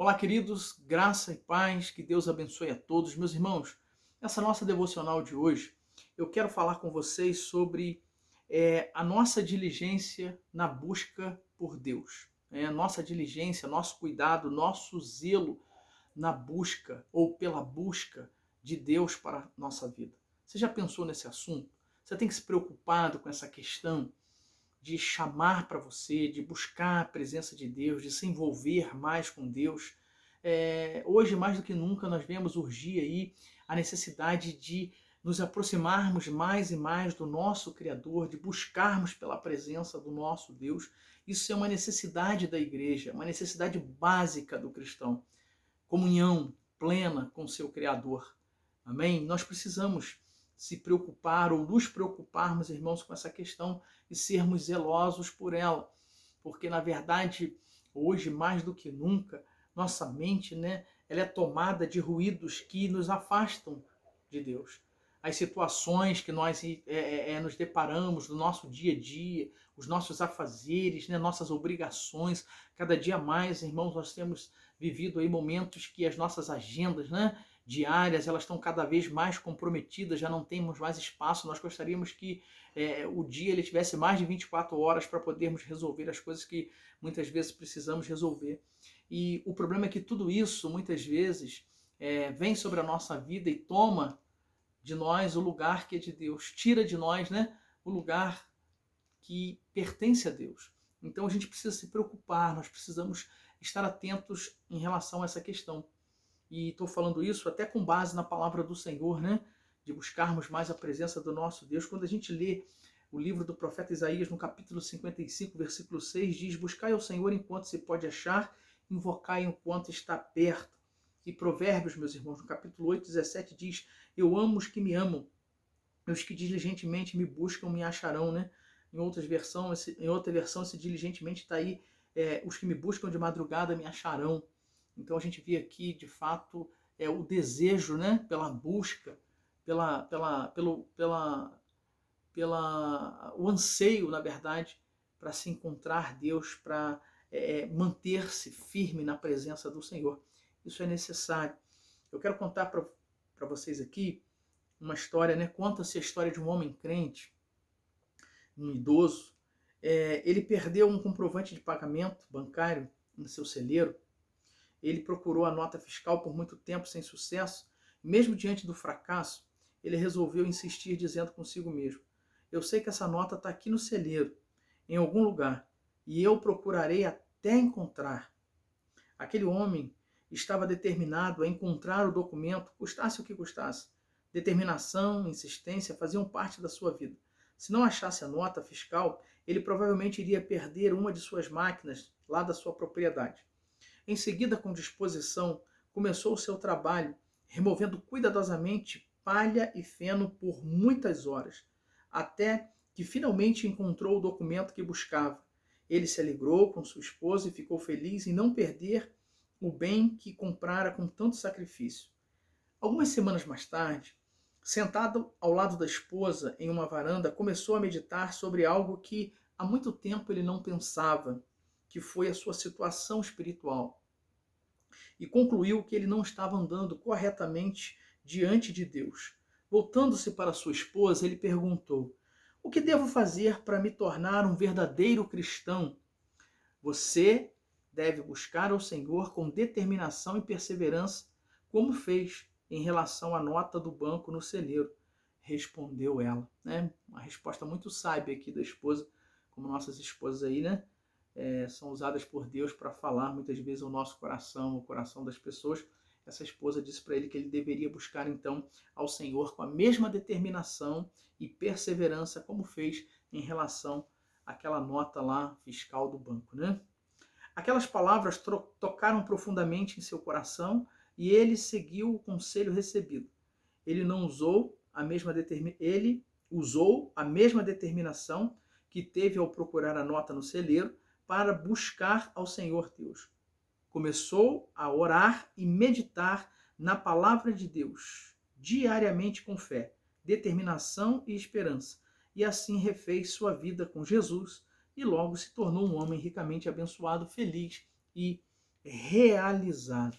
Olá, queridos, graça e paz, que Deus abençoe a todos. Meus irmãos, nessa nossa devocional de hoje, eu quero falar com vocês sobre a nossa diligência na busca por Deus. Nossa diligência, nosso cuidado, nosso zelo na busca ou pela busca de Deus para a nossa vida. Você já pensou nesse assunto? Você tem que se preocupado com essa questão de chamar para você, de buscar a presença de Deus, de se envolver mais com Deus. Hoje, mais do que nunca, nós vemos urgir aí a necessidade de nos aproximarmos mais e mais do nosso Criador, de buscarmos pela presença do nosso Deus. Isso é uma necessidade da igreja, uma necessidade básica do cristão. Comunhão plena com seu Criador. Amém? Nós precisamos se preocupar ou nos preocuparmos, irmãos, com essa questão e sermos zelosos por ela. Porque, na verdade, hoje, mais do que nunca, nossa mente, ela é tomada de ruídos que nos afastam de Deus. As situações que nós nos deparamos no nosso dia a dia, os nossos afazeres, nossas obrigações, cada dia mais, irmãos, nós temos vivido aí momentos que as nossas agendas, diárias, elas estão cada vez mais comprometidas, já não temos mais espaço. Nós gostaríamos que o dia ele tivesse mais de 24 horas para podermos resolver as coisas que muitas vezes precisamos resolver. E o problema é que tudo isso, muitas vezes, vem sobre a nossa vida e toma de nós o lugar que é de Deus, tira de nós, o lugar que pertence a Deus. Então a gente precisa se preocupar, nós precisamos estar atentos em relação a essa questão. E estou falando isso até com base na palavra do Senhor, de buscarmos mais a presença do nosso Deus. Quando a gente lê o livro do profeta Isaías, no capítulo 55, versículo 6, diz: buscai ao Senhor enquanto se pode achar, invocai enquanto está perto. E Provérbios, meus irmãos, no capítulo 8, 17, diz: eu amo os que me amam, os que diligentemente me buscam me acharão, Em outra versão, esse diligentemente está aí, os que me buscam de madrugada me acharão. Então a gente vê aqui, de fato, o desejo, pela busca, o anseio, na verdade, para se encontrar Deus, para manter-se firme na presença do Senhor. Isso é necessário. Eu quero contar para vocês aqui uma história, conta-se a história de um homem crente, um idoso. Ele perdeu um comprovante de pagamento bancário no seu celeiro. Ele procurou a nota fiscal por muito tempo sem sucesso. Mesmo diante do fracasso, ele resolveu insistir, dizendo consigo mesmo: eu sei que essa nota está aqui no celeiro, em algum lugar, e eu procurarei até encontrar. Aquele homem estava determinado a encontrar o documento, custasse o que custasse. Determinação, insistência faziam parte da sua vida. Se não achasse a nota fiscal, ele provavelmente iria perder uma de suas máquinas lá da sua propriedade. Em seguida, com disposição, começou o seu trabalho, removendo cuidadosamente palha e feno por muitas horas, até que finalmente encontrou o documento que buscava. Ele se alegrou com sua esposa e ficou feliz em não perder o bem que comprara com tanto sacrifício. Algumas semanas mais tarde, sentado ao lado da esposa em uma varanda, começou a meditar sobre algo que há muito tempo ele não pensava, que foi a sua situação espiritual. E concluiu que ele não estava andando corretamente diante de Deus. Voltando-se para sua esposa, ele perguntou: o que devo fazer para me tornar um verdadeiro cristão? Você deve buscar ao Senhor com determinação e perseverança, como fez em relação à nota do banco no celeiro, respondeu ela. Uma resposta muito sábia aqui da esposa, como nossas esposas aí, são usadas por Deus para falar muitas vezes o nosso coração, o coração das pessoas. Essa esposa disse para ele que ele deveria buscar então ao Senhor com a mesma determinação e perseverança como fez em relação àquela nota lá fiscal do banco, Aquelas palavras tocaram profundamente em seu coração e ele seguiu o conselho recebido. Ele usou a mesma determinação que teve ao procurar a nota no celeiro para buscar ao Senhor Deus. Começou a orar e meditar na palavra de Deus, diariamente com fé, determinação e esperança, e assim refez sua vida com Jesus e logo se tornou um homem ricamente abençoado, feliz e realizado.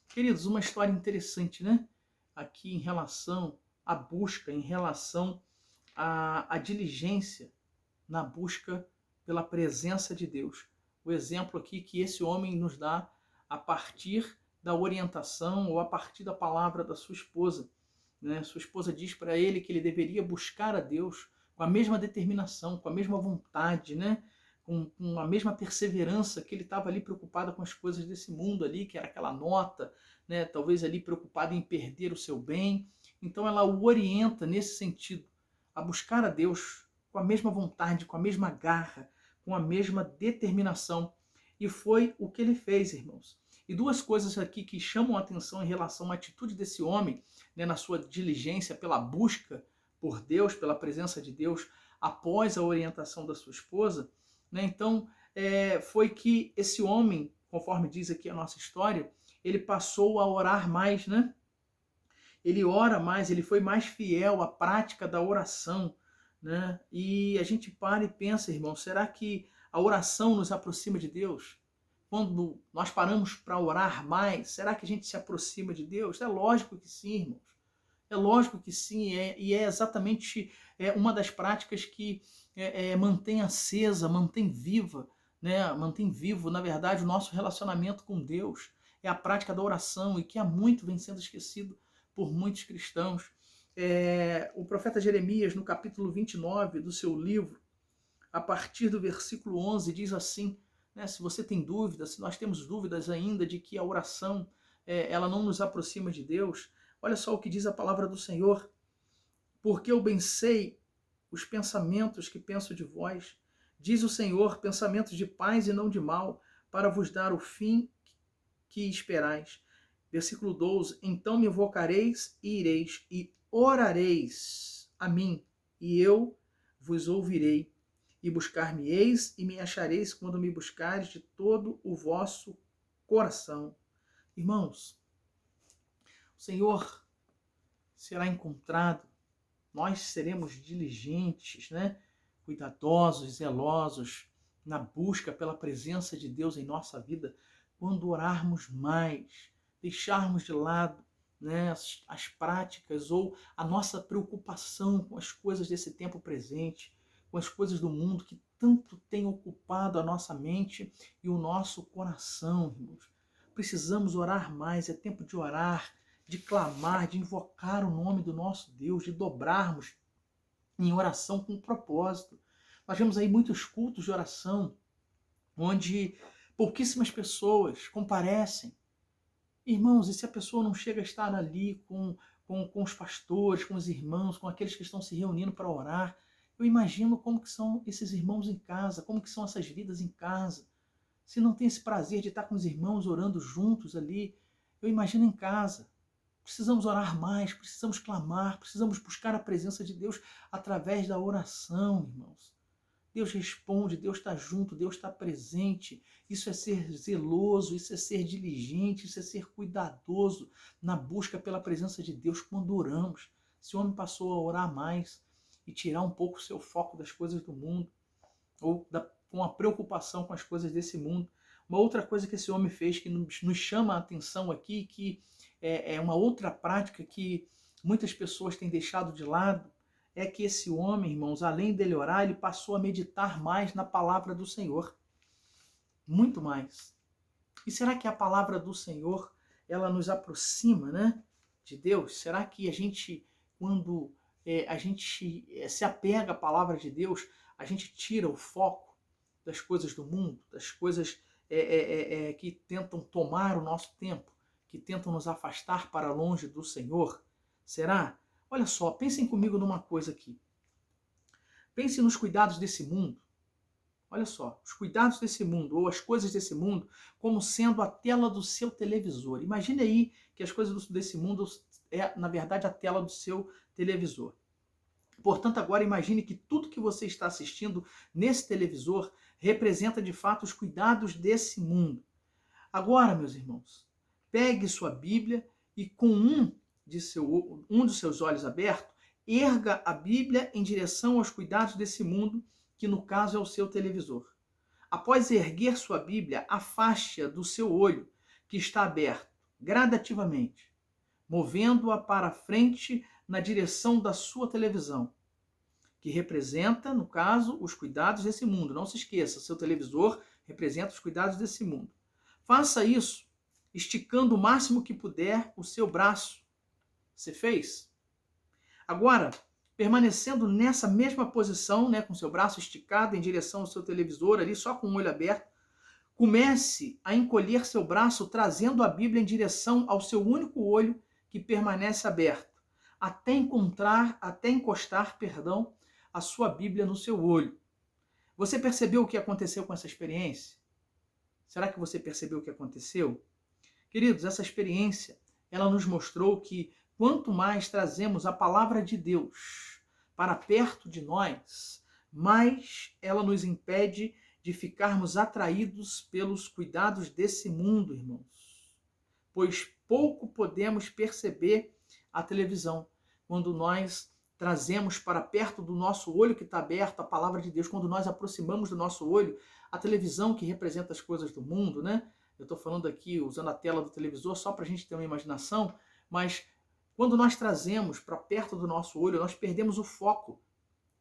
Queridos, uma história interessante, né? Aqui em relação à busca, em relação à diligência na busca pela presença de Deus. O exemplo aqui que esse homem nos dá a partir da orientação ou a partir da palavra da sua esposa. Né? Sua esposa diz para ele que ele deveria buscar a Deus com a mesma determinação, com a mesma vontade, né? Com a mesma perseverança que ele estava ali preocupado com as coisas desse mundo ali, que era aquela nota, né? Talvez ali preocupado em perder o seu bem. Então ela o orienta nesse sentido, a buscar a Deus com a mesma vontade, com a mesma garra, com a mesma determinação. E foi o que ele fez, irmãos. E duas coisas aqui que chamam a atenção em relação à atitude desse homem, né, na sua diligência pela busca por Deus, pela presença de Deus, após a orientação da sua esposa. Né? Então, foi que esse homem, conforme diz aqui a nossa história, ele passou a orar mais, né? Ele ora mais, ele foi mais fiel à prática da oração, né? E a gente para e pensa, irmão, será que a oração nos aproxima de Deus? Quando nós paramos para orar mais, será que a gente se aproxima de Deus? É lógico que sim, irmãos. É lógico que sim, e é exatamente uma das práticas que mantém acesa, mantém viva, né? Mantém vivo, na verdade, o nosso relacionamento com Deus. É a prática da oração e que há muito vem sendo esquecido por muitos cristãos. O profeta Jeremias, no capítulo 29 do seu livro, a partir do versículo 11, diz assim, né, se você tem dúvidas, se nós temos dúvidas ainda de que a oração ela não nos aproxima de Deus, olha só o que diz a palavra do Senhor. Porque eu bem sei os pensamentos que penso de vós, diz o Senhor, pensamentos de paz e não de mal, para vos dar o fim que esperais. Versículo 12, então me invocareis e ireis, e orareis a mim, e eu vos ouvirei. E buscar-me-eis e me achareis quando me buscares de todo o vosso coração. Irmãos, o Senhor será encontrado, nós seremos diligentes, né? Cuidadosos, zelosos na busca pela presença de Deus em nossa vida, quando orarmos mais, deixarmos de lado, né, as práticas ou a nossa preocupação com as coisas desse tempo presente, com as coisas do mundo que tanto tem ocupado a nossa mente e o nosso coração, irmãos. Precisamos orar mais, é tempo de orar, de clamar, de invocar o nome do nosso Deus, de dobrarmos em oração com propósito. Nós vemos aí muitos cultos de oração, onde pouquíssimas pessoas comparecem. Irmãos, e se a pessoa não chega a estar ali com os pastores, com os irmãos, com aqueles que estão se reunindo para orar, eu imagino como que são esses irmãos em casa, como que são essas vidas em casa. Se não tem esse prazer de estar com os irmãos orando juntos ali, eu imagino em casa. Precisamos orar mais, precisamos clamar, precisamos buscar a presença de Deus através da oração, irmãos. Deus responde, Deus está junto, Deus está presente. Isso é ser zeloso, isso é ser diligente, isso é ser cuidadoso na busca pela presença de Deus quando oramos. Esse homem passou a orar mais e tirar um pouco o seu foco das coisas do mundo, ou com a preocupação com as coisas desse mundo. Uma outra coisa que esse homem fez que nos chama a atenção aqui, que é uma outra prática que muitas pessoas têm deixado de lado, é que esse homem, irmãos, além dele orar, ele passou a meditar mais na palavra do Senhor. Muito mais. E será que a palavra do Senhor, ela nos aproxima, né, de Deus? Será que a gente, quando a gente se apega à palavra de Deus, a gente tira o foco das coisas do mundo, das coisas que tentam tomar o nosso tempo, que tentam nos afastar para longe do Senhor? Será? Olha só, pensem comigo numa coisa aqui. Pensem nos cuidados desse mundo. Olha só, os cuidados desse mundo, ou as coisas desse mundo, como sendo a tela do seu televisor. Imagine aí que as coisas desse mundo na verdade, a tela do seu televisor. Portanto, agora imagine que tudo que você está assistindo nesse televisor representa de fato os cuidados desse mundo. Agora, meus irmãos, pegue sua Bíblia e com um dos seus olhos abertos, erga a Bíblia em direção aos cuidados desse mundo, que no caso é o seu televisor. Após erguer sua Bíblia, afaste-a do seu olho, que está aberto, gradativamente, movendo-a para frente na direção da sua televisão, que representa, no caso, os cuidados desse mundo. Não se esqueça, seu televisor representa os cuidados desse mundo. Faça isso esticando o máximo que puder o seu braço. Você fez? Agora, permanecendo nessa mesma posição, né, com seu braço esticado em direção ao seu televisor, ali só com o olho aberto, comece a encolher seu braço, trazendo a Bíblia em direção ao seu único olho que permanece aberto, até encostar, a sua Bíblia no seu olho. Você percebeu o que aconteceu com essa experiência? Será que você percebeu o que aconteceu? Queridos, essa experiência, ela nos mostrou que quanto mais trazemos a palavra de Deus para perto de nós, mais ela nos impede de ficarmos atraídos pelos cuidados desse mundo, irmãos. Pois pouco podemos perceber a televisão quando nós trazemos para perto do nosso olho que está aberto a palavra de Deus, quando nós aproximamos do nosso olho a televisão que representa as coisas do mundo, né? Eu estou falando aqui usando a tela do televisor só para a gente ter uma imaginação, mas quando nós trazemos para perto do nosso olho, nós perdemos o foco,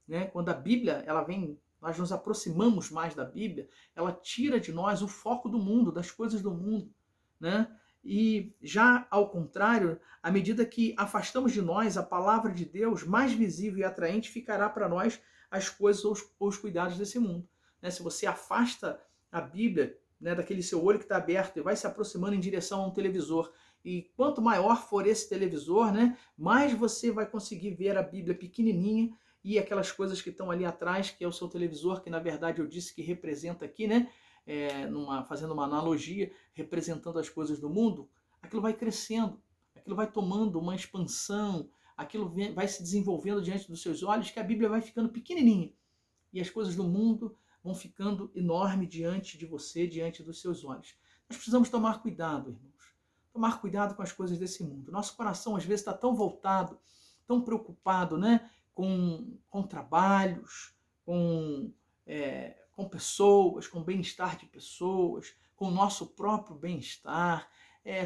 né? Quando a Bíblia, ela vem, nós nos aproximamos mais da Bíblia, ela tira de nós o foco do mundo, das coisas do mundo, né? E já ao contrário, à medida que afastamos de nós a palavra de Deus, mais visível e atraente ficará para nós as coisas ou os cuidados desse mundo, né? Se você afasta a Bíblia, né, daquele seu olho que está aberto e vai se aproximando em direção a um televisor, e quanto maior for esse televisor, né, mais você vai conseguir ver a Bíblia pequenininha e aquelas coisas que estão ali atrás, que é o seu televisor, que na verdade eu disse que representa aqui, né, fazendo uma analogia, representando as coisas do mundo, aquilo vai crescendo, aquilo vai tomando uma expansão, aquilo vai se desenvolvendo diante dos seus olhos, que a Bíblia vai ficando pequenininha e as coisas do mundo vão ficando enormes diante de você, diante dos seus olhos. Nós precisamos tomar cuidado, irmãos. Tomar cuidado com as coisas desse mundo. Nosso coração, às vezes, está tão voltado, tão preocupado, né, com trabalhos, com pessoas, com bem-estar de pessoas, com o nosso próprio bem-estar.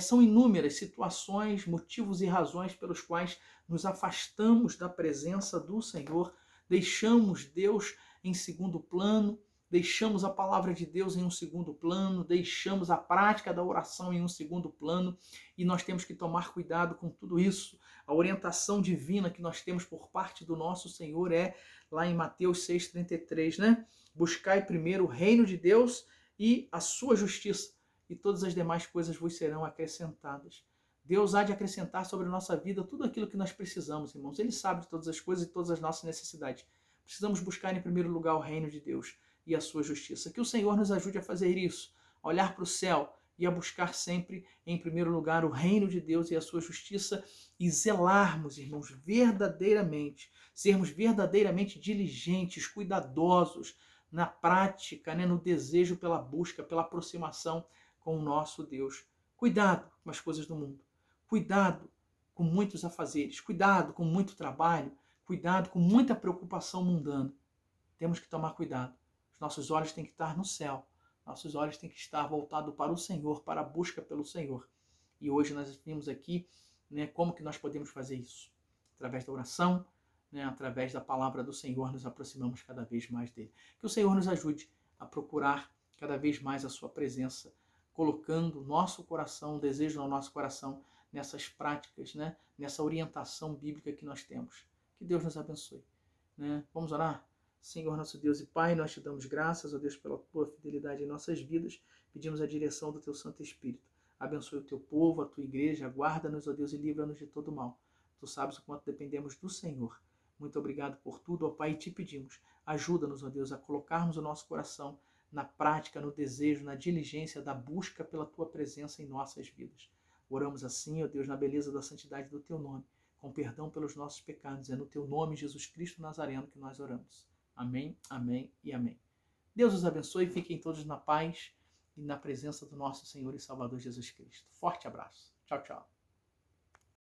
São inúmeras situações, motivos e razões pelos quais nos afastamos da presença do Senhor, deixamos Deus em segundo plano, deixamos a palavra de Deus em um segundo plano, deixamos a prática da oração em um segundo plano, e nós temos que tomar cuidado com tudo isso. A orientação divina que nós temos por parte do nosso Senhor é lá em Mateus 6,33, né? Buscai primeiro o reino de Deus e a sua justiça, e todas as demais coisas vos serão acrescentadas. Deus há de acrescentar sobre a nossa vida tudo aquilo que nós precisamos, irmãos. Ele sabe de todas as coisas e todas as nossas necessidades. Precisamos buscar em primeiro lugar o reino de Deus e a sua justiça. Que o Senhor nos ajude a fazer isso, a olhar para o céu e a buscar sempre em primeiro lugar o reino de Deus e a sua justiça, e zelarmos, irmãos, verdadeiramente, sermos verdadeiramente diligentes, cuidadosos na prática, né, no desejo pela busca, pela aproximação com o nosso Deus. Cuidado com as coisas do mundo, cuidado com muitos afazeres, cuidado com muito trabalho, cuidado com muita preocupação mundana. Temos que tomar cuidado. Os nossos olhos têm que estar no céu. Nossos olhos têm que estar voltados para o Senhor, para a busca pelo Senhor. E hoje nós vimos aqui, né, como que nós podemos fazer isso. Através da oração, né, através da palavra do Senhor, nos aproximamos cada vez mais dele. Que o Senhor nos ajude a procurar cada vez mais a sua presença, colocando o nosso coração, o desejo no nosso coração, nessas práticas, né, nessa orientação bíblica que nós temos. Que Deus nos abençoe, né? Vamos orar? Senhor, nosso Deus e Pai, nós te damos graças, ó Deus, pela tua fidelidade em nossas vidas. Pedimos a direção do teu Santo Espírito. Abençoe o teu povo, a tua igreja, guarda-nos, ó Deus, e livra-nos de todo mal. Tu sabes o quanto dependemos do Senhor. Muito obrigado por tudo, ó Pai, e te pedimos. Ajuda-nos, ó Deus, a colocarmos o nosso coração na prática, no desejo, na diligência da busca pela tua presença em nossas vidas. Oramos assim, ó Deus, na beleza da santidade do teu nome, com perdão pelos nossos pecados. É no teu nome, Jesus Cristo Nazareno, que nós oramos. Amém, amém e amém. Deus os abençoe, fiquem todos na paz e na presença do nosso Senhor e Salvador Jesus Cristo. Forte abraço. Tchau, tchau.